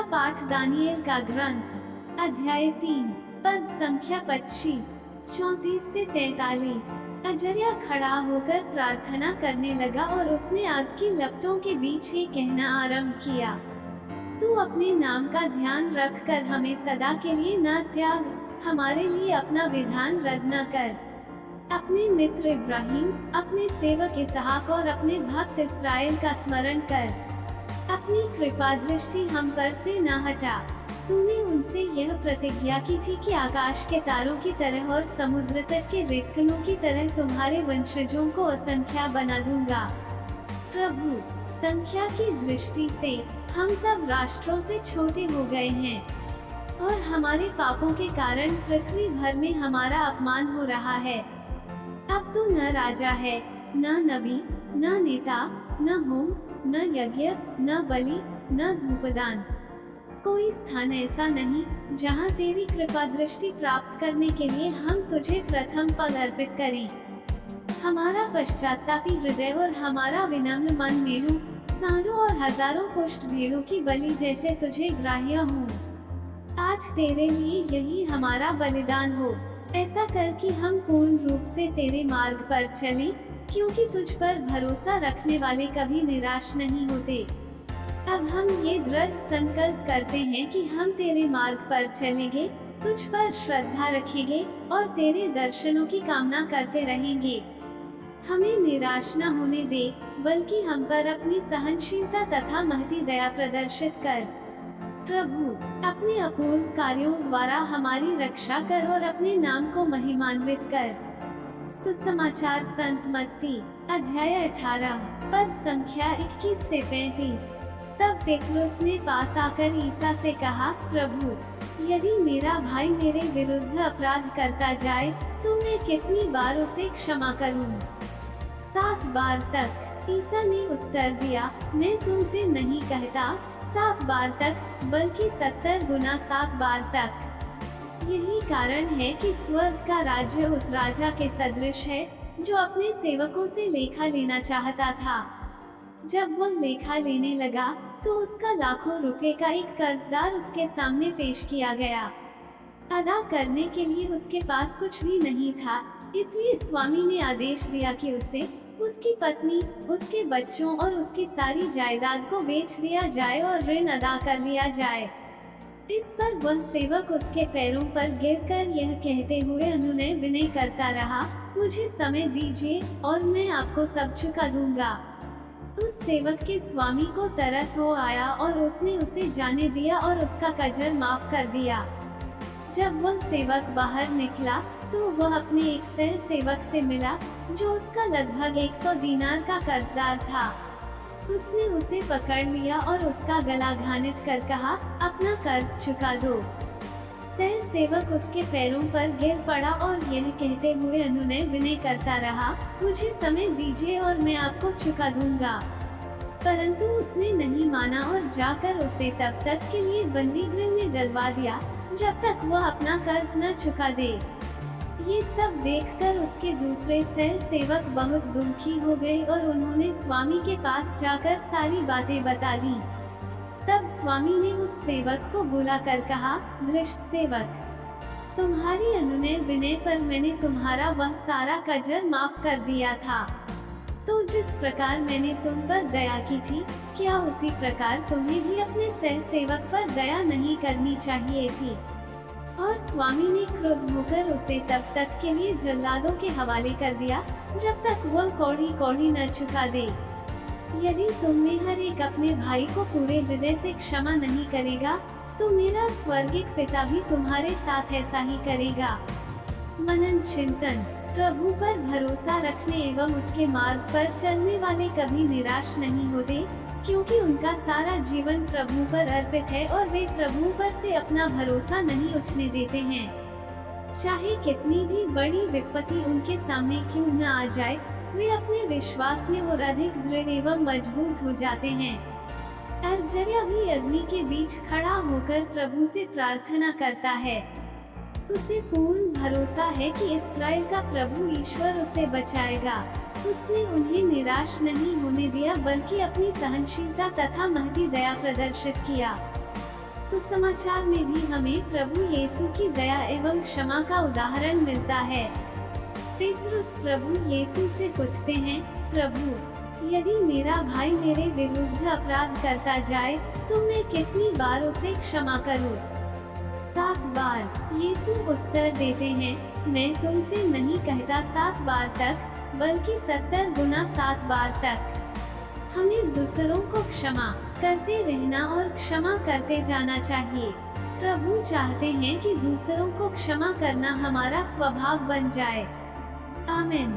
पाठ दानिएल का ग्रंथ अध्याय 3 पद संख्या 25 34 से 43। अजर्या खड़ा होकर प्रार्थना करने लगा और उसने आग की लपटों के बीच ये कहना आरंभ किया, तू अपने नाम का ध्यान रख कर हमें सदा के लिए न त्याग, हमारे लिए अपना विधान रद्द न कर। अपने मित्र इब्राहिम, अपने सेवक इसहाक और अपने भक्त इस्राएल का स्मरण कर। अपनी कृपा दृष्टि हम पर से न हटा। तूने उनसे यह प्रतिज्ञा की थी कि आकाश के तारों की तरह और समुद्र तट के रेतकणों की तरह तुम्हारे वंशजों को असंख्या बना दूंगा। प्रभु, संख्या की दृष्टि से हम सब राष्ट्रों से छोटे हो गए हैं और हमारे पापों के कारण पृथ्वी भर में हमारा अपमान हो रहा है। अब तो न राजा है, न नबी, न नेता, न होम, न यज्ञ, न बलि, न धूपदान। कोई स्थान ऐसा नहीं जहाँ तेरी कृपा दृष्टि प्राप्त करने के लिए हम तुझे प्रथम फल अर्पित करें। हमारा पश्चातापी हृदय और हमारा विनम्र मन मेढ़ों, सांडों और हजारों पुष्ट भेड़ों की बलि जैसे तुझे ग्राह्य हो। आज तेरे लिए यही हमारा बलिदान हो। ऐसा कर कि हम पूर्ण रूप से तेरे मार्ग पर चलें, क्योंकि तुझ पर भरोसा रखने वाले कभी निराश नहीं होते। अब हम ये दृढ़ संकल्प करते हैं कि हम तेरे मार्ग पर चलेंगे, तुझ पर श्रद्धा रखेंगे और तेरे दर्शनों की कामना करते रहेंगे। हमें निराश न होने दे, बल्कि हम पर अपनी सहनशीलता तथा महती दया प्रदर्शित कर। प्रभु, अपने अपूर्व कार्यों द्वारा हमारी रक्षा कर और अपने नाम को महिमान्वित कर। सुसमाचार संत मत्ती अध्याय 18 पद संख्या 21 से 35। तब पेत्रुस ने पास आकर ईसा से कहा, प्रभु, यदि मेरा भाई मेरे विरुद्ध अपराध करता जाए तो मैं कितनी बार उसे क्षमा करूं? 7 बार तक। ईसा ने उत्तर दिया, मैं तुमसे नहीं कहता 7 बार तक, बल्कि 70 गुना 7 बार तक। यही कारण है कि स्वर्ग का राज्य उस राजा के सदृश है जो अपने सेवकों से लेखा लेना चाहता था। जब वह लेखा लेने लगा तो उसका लाखों रुपए का एक कर्जदार उसके सामने पेश किया गया। अदा करने के लिए उसके पास कुछ भी नहीं था, इसलिए स्वामी ने आदेश दिया कि उसे, उसकी पत्नी, उसके बच्चों और उसकी सारी जायदाद को बेच दिया जाए और ऋण अदा कर लिया जाए। इस पर वह सेवक उसके पैरों पर गिरकर यह कहते हुए अनुनय विनय करता रहा, मुझे समय दीजिए और मैं आपको सब चुका दूंगा। उस सेवक के स्वामी को तरस हो आया और उसने उसे जाने दिया और उसका कर्ज माफ कर दिया। जब वह सेवक बाहर निकला तो वह अपने एक सह सेवक से मिला जो उसका लगभग 100 दीनार का कर्जदार था। उसने उसे पकड़ लिया और उसका गला घाट कर कहा, अपना कर्ज चुका दो। सह सेवक उसके पैरों पर गिर पड़ा और यह कहते हुए अनुनय विनय करता रहा, मुझे समय दीजिए और मैं आपको चुका दूंगा। परंतु उसने नहीं माना और जाकर उसे तब तक के लिए बंदी गृह में डलवा दिया जब तक वह अपना कर्ज न चुका दे। ये सब देखकर उसके दूसरे सह सेवक बहुत दुखी हो गए और उन्होंने स्वामी के पास जाकर सारी बातें बता दी। तब स्वामी ने उस सेवक को बुलाकर कहा, धृष्ट सेवक, तुम्हारी अनुनय विनय पर मैंने तुम्हारा वह सारा कर्ज माफ कर दिया था। तो जिस प्रकार मैंने तुम पर दया की थी, क्या उसी प्रकार तुम्हें भी अपने सह सेवक पर दया नहीं करनी चाहिए थी? और स्वामी ने क्रुद्ध होकर उसे तब तक के लिए जल्लादों के हवाले कर दिया जब तक वह कौड़ी कौड़ी न चुका दे। यदि तुम में हर एक अपने भाई को पूरे हृदय से क्षमा नहीं करेगा तो मेरा स्वर्गिक पिता भी तुम्हारे साथ ऐसा ही करेगा। मनन चिंतन। प्रभु पर भरोसा रखने एवं उसके मार्ग पर चलने वाले कभी निराश नहीं होते, क्योंकि उनका सारा जीवन प्रभु पर अर्पित है और वे प्रभु पर से अपना भरोसा नहीं उठने देते हैं। चाहे कितनी भी बड़ी विपत्ति उनके सामने क्यों न आ जाए, वे अपने विश्वास में और अधिक दृढ़ एवं मजबूत हो जाते हैं। अजर्या भी अग्नि के बीच खड़ा होकर प्रभु से प्रार्थना करता है। उसे पूर्ण भरोसा है कि इस्राएल का प्रभु ईश्वर उसे बचाएगा। उसने उन्हें निराश नहीं होने दिया, बल्कि अपनी सहनशीलता तथा महती दया प्रदर्शित किया। सुसमाचार में भी हमें प्रभु यीशु की दया एवं क्षमा का उदाहरण मिलता है। पेतरुस प्रभु यीशु से पूछते हैं, प्रभु, यदि मेरा भाई मेरे विरुद्ध अपराध करता जाए तो मैं कितनी बार उसे क्षमा करूं? 7 बार। यीशु उत्तर देते हैं, मैं तुमसे नहीं कहता 7 बार तक, बल्कि 70 गुना 7 बार तक। हमें दूसरों को क्षमा करते रहना और क्षमा करते जाना चाहिए। प्रभु चाहते हैं कि दूसरों को क्षमा करना हमारा स्वभाव बन जाए। आमीन।